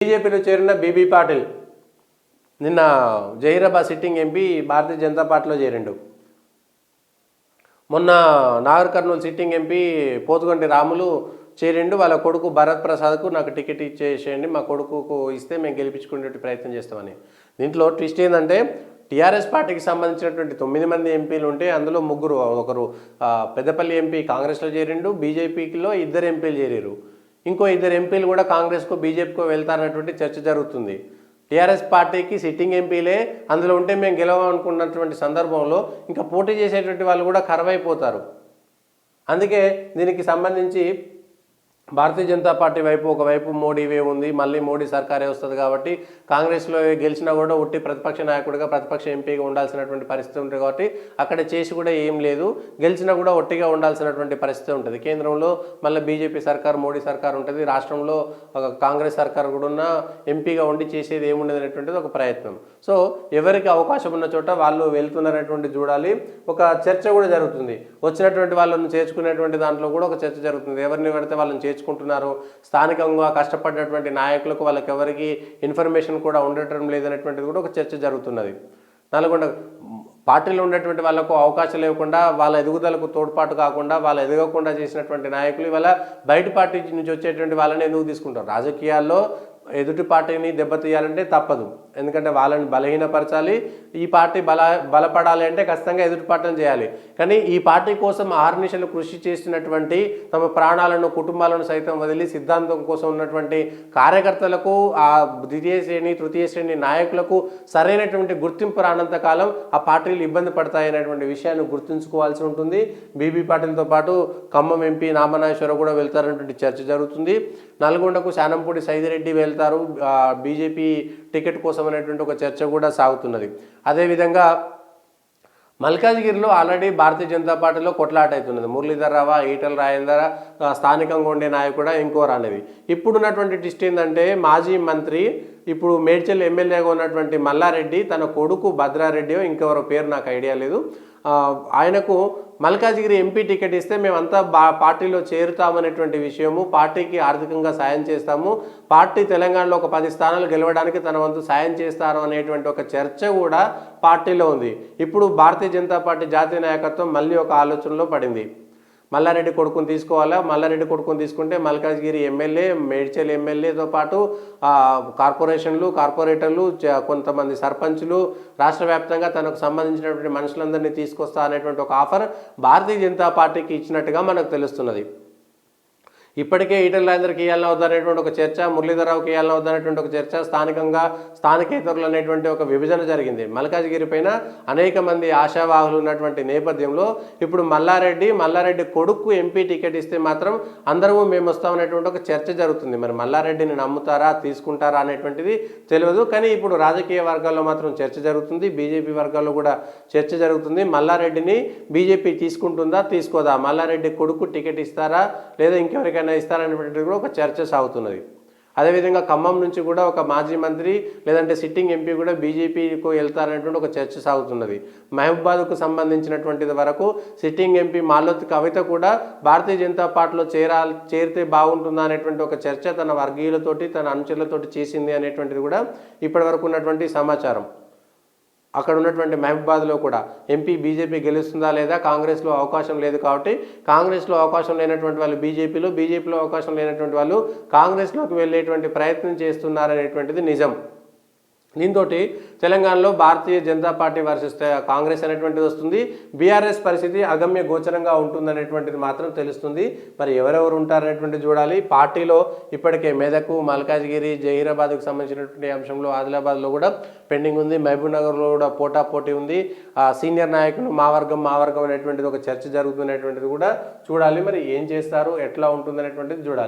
బీజేపీలో చేరిన బీబీ పాటిల్ నిన్న జహీరాబాద్ సిట్టింగ్ ఎంపీ భారతీయ జనతా పార్టీలో చేరిండు. మొన్న నాగర్ కర్నూలు సిట్టింగ్ ఎంపీ పోతుగంటి రాములు చేరిండు. వాళ్ళ కొడుకు భరత్ ప్రసాద్కు నాకు టికెట్ ఇచ్చేసేయండి, మా కొడుకుకు ఇస్తే మేము గెలిపించుకునే ప్రయత్నం చేస్తామని. దీంట్లో ట్విస్ట్ ఏంటంటే టీఆర్ఎస్ పార్టీకి సంబంధించినటువంటి 9 మంది ఎంపీలు ఉంటే అందులో ముగ్గురు, ఒకరు పెద్దపల్లి ఎంపీ కాంగ్రెస్లో చేరిండు, బీజేపీలో 2 ఎంపీలు చేరారు. ఇంకో 2 ఎంపీలు కూడా కాంగ్రెస్కో బీజేపీకో వెళ్తారన్నటువంటి చర్చ జరుగుతుంది. టీఆర్ఎస్ పార్టీకి సిట్టింగ్ ఎంపీలే అందులో ఉంటే మేము గెలవాలనుకున్నటువంటి సందర్భంలో ఇంకా పోటీ చేసేటువంటి వాళ్ళు కూడా ఖర్వైపోతారు. అందుకే దీనికి సంబంధించి భారతీయ జనతా పార్టీ వైపు ఒకవైపు మోడీ వే ఉంది, మళ్ళీ మోడీ సర్కారే వస్తుంది కాబట్టి కాంగ్రెస్లో గెలిచినా కూడా ఉట్టి ప్రతిపక్ష నాయకుడిగా ప్రతిపక్ష ఎంపీగా ఉండాల్సినటువంటి పరిస్థితి ఉంటుంది. కాబట్టి అక్కడ చేసి కూడా ఏం లేదు, గెలిచినా కూడా ఒట్టిగా ఉండాల్సినటువంటి పరిస్థితి ఉంటుంది. కేంద్రంలో మళ్ళీ బీజేపీ సర్కార్, మోడీ సర్కార్ ఉంటుంది, రాష్ట్రంలో కాంగ్రెస్ సర్కార్ కూడా ఉన్న ఎంపీగా ఉండి చేసేది ఏముండదు అనేటువంటిది ఒక ప్రయత్నం. సో ఎవరికి అవకాశం ఉన్న చోట వాళ్ళు వెళ్తున్నారనేటువంటి చూడాలి. ఒక చర్చ కూడా జరుగుతుంది, వచ్చినటువంటి వాళ్ళను చేర్చుకునేటువంటి దాంట్లో కూడా ఒక చర్చ జరుగుతుంది. ఎవరిని పడితే వాళ్ళని చేర్చుకుంటున్నారు, స్థానికంగా కష్టపడినటువంటి నాయకులకు వాళ్ళకి ఎవరికి ఇన్ఫర్మేషన్ కూడా ఉండటం లేదనేటువంటిది కూడా ఒక చర్చ జరుగుతున్నది. నల్గొండ పార్టీలో ఉన్నటువంటి వాళ్ళకు అవకాశం లేకుండా వాళ్ళ ఎదుగుదలకు తోడ్పాటు కాకుండా వాళ్ళు ఎదగకుండా చేసినటువంటి నాయకులు ఇవాళ బయట పార్టీ నుంచి వచ్చేటువంటి వాళ్ళని ఎందుకు తీసుకుంటారు? రాజకీయాల్లో ఎదుటి పార్టీని దెబ్బతీయాలంటే తప్పదు, ఎందుకంటే వాళ్ళని బలహీనపరచాలి. ఈ పార్టీ బలపడాలి అంటే ఖచ్చితంగా ఎదుటి పార్టీని చేయాలి. కానీ ఈ పార్టీ కోసం ఆహర్నిశలు కృషి చేసినటువంటి తమ ప్రాణాలను, కుటుంబాలను సైతం వదిలి సిద్ధాంతం కోసం ఉన్నటువంటి కార్యకర్తలకు, ఆ ద్వితీయ శ్రేణి, తృతీయ శ్రేణి నాయకులకు సరైనటువంటి గుర్తింపు రానంత కాలం ఆ పార్టీలు ఇబ్బంది పడతాయనేటువంటి విషయాన్ని గుర్తుంచుకోవాల్సి ఉంటుంది. బీబీ పాటిల్తో పాటు ఖమ్మం ఎంపీ నామనాగేశ్వరరావు కూడా వెళ్తారనేటువంటి చర్చ జరుగుతుంది. నల్గొండకు శానంపూడి సైదిరెడ్డి వెళ్తారు బీజేపీ టికెట్ కోసం అనేటువంటి ఒక చర్చ కూడా సాగుతున్నది. అదేవిధంగా మల్కాజ్గిరిలో ఆల్రెడీ భారతీయ జనతా పార్టీలో కొట్లాట అవుతున్నది. మురళీధర్ రావు, ఈటల రాజేందర్, స్థానికంగా ఉండే నాయకుడు ఇంకోరు అనేది. ఇప్పుడున్నటువంటి ట్విస్ట్ ఏంటంటే మాజీ మంత్రి, ఇప్పుడు మేడ్చల్ ఎమ్మెల్యేగా ఉన్నటువంటి మల్లారెడ్డి తన కొడుకు భద్రారెడ్డి, ఇంకెవరో పేరు నాకు ఐడియా లేదు, ఆయనకు మల్కాజ్గిరి ఎంపీ టికెట్ ఇస్తే మేమంతా పార్టీలో చేరుతామనేటువంటి విషయము, పార్టీకి ఆర్థికంగా సాయం చేస్తాము, పార్టీ తెలంగాణలో ఒక 10 స్థానాలు గెలవడానికి తన వంతు సాయం చేస్తారు అనేటువంటి ఒక చర్చ కూడా పార్టీలో ఉంది. ఇప్పుడు భారతీయ జనతా పార్టీ జాతీయ నాయకత్వం మళ్ళీ ఒక ఆలోచనలో పడింది. మల్లారెడ్డి కొడుకుని తీసుకోవాలా, మల్లారెడ్డి కొడుకుని తీసుకుంటే మల్కాజ్గిరి ఎమ్మెల్యే, మేడ్చల్ ఎమ్మెల్యేతో పాటు కార్పొరేషన్లు, కార్పొరేటర్లు, కొంతమంది సర్పంచులు, రాష్ట్ర వ్యాప్తంగా తనకు సంబంధించినటువంటి మనుషులందరినీ తీసుకొస్తా అనేటువంటి ఒక ఆఫర్ భారతీయ జనతా పార్టీకి ఇచ్చినట్టుగా మనకు తెలుస్తున్నది. ఇప్పటికే ఈటల రాజేందర్కి ఇవ్వాలని వద్దనేటువంటి ఒక చర్చ, మురళీధరరావుకి ఇవ్వాలని వద్దనేటువంటి ఒక చర్చ, స్థానికంగా స్థానికేతరులు అనేటువంటి ఒక విభజన జరిగింది. మల్కాజ్గిరి పైన అనేక మంది ఆశావాహులు ఉన్నటువంటి నేపథ్యంలో ఇప్పుడు మల్లారెడ్డి కొడుకు ఎంపీ టికెట్ ఇస్తే మాత్రం అందరూ మేము వస్తామనేటువంటి ఒక చర్చ జరుగుతుంది. మరి మల్లారెడ్డిని నమ్ముతారా, తీసుకుంటారా అనేటువంటిది తెలియదు. కానీ ఇప్పుడు రాజకీయ వర్గాల్లో మాత్రం చర్చ జరుగుతుంది, బీజేపీ వర్గాల్లో కూడా చర్చ జరుగుతుంది. మల్లారెడ్డిని బీజేపీ తీసుకుంటుందా, తీసుకోదా, మల్లారెడ్డి కొడుకు టికెట్ ఇస్తారా లేదా ఇంకెవరికైనా ఇస్తారనేటువంటిది కూడా ఒక చర్చ సాగుతున్నది. అదేవిధంగా ఖమ్మం నుంచి కూడా ఒక మాజీ మంత్రి లేదంటే సిట్టింగ్ ఎంపీ కూడా బీజేపీకు వెళ్తారనేటువంటి ఒక చర్చ సాగుతున్నది. మహబూబాద్కు సంబంధించినటువంటిది వరకు సిట్టింగ్ ఎంపీ మాలోత్ కవిత కూడా భారతీయ జనతా పార్టీలో చేరితే బాగుంటుందా అనేటువంటి ఒక చర్చ తన వర్గీయులతోటి, తన అనుచరులతోటి చేసింది అనేటువంటిది కూడా ఇప్పటి వరకు ఉన్నటువంటి సమాచారం. అక్కడ ఉన్నటువంటి మహబూబాద్లో కూడా ఎంపీ బీజేపీ గెలుస్తుందా లేదా, కాంగ్రెస్లో అవకాశం లేదు కాబట్టి కాంగ్రెస్లో అవకాశం లేనటువంటి వాళ్ళు బీజేపీలో అవకాశం లేనటువంటి వాళ్ళు కాంగ్రెస్లోకి వెళ్ళేటువంటి ప్రయత్నం చేస్తున్నారనేటువంటిది నిజం. దీంతో తెలంగాణలో భారతీయ జనతా పార్టీ వర్సెస్ కాంగ్రెస్ అనేటువంటిది వస్తుంది. బీఆర్ఎస్ పరిస్థితి అగమ్య గోచరంగా ఉంటుందనేటువంటిది మాత్రం తెలుస్తుంది. మరి ఎవరెవరు ఉంటారనేటువంటిది చూడాలి. పార్టీలో ఇప్పటికే మెదక్, మల్కాజ్గిరి, జహీరాబాద్కు సంబంధించినటువంటి అంశంలో ఆదిలాబాద్లో కూడా పెండింగ్ ఉంది, మహబూబ్నగర్లో కూడా పోటాపోటీ ఉంది. సీనియర్ నాయకులు మా వర్గం అనేటువంటిది ఒక చర్చ జరుగుతున్నటువంటిది కూడా చూడాలి. మరి ఏం చేస్తారు, ఎట్లా ఉంటుంది అనేటువంటిది చూడాలి.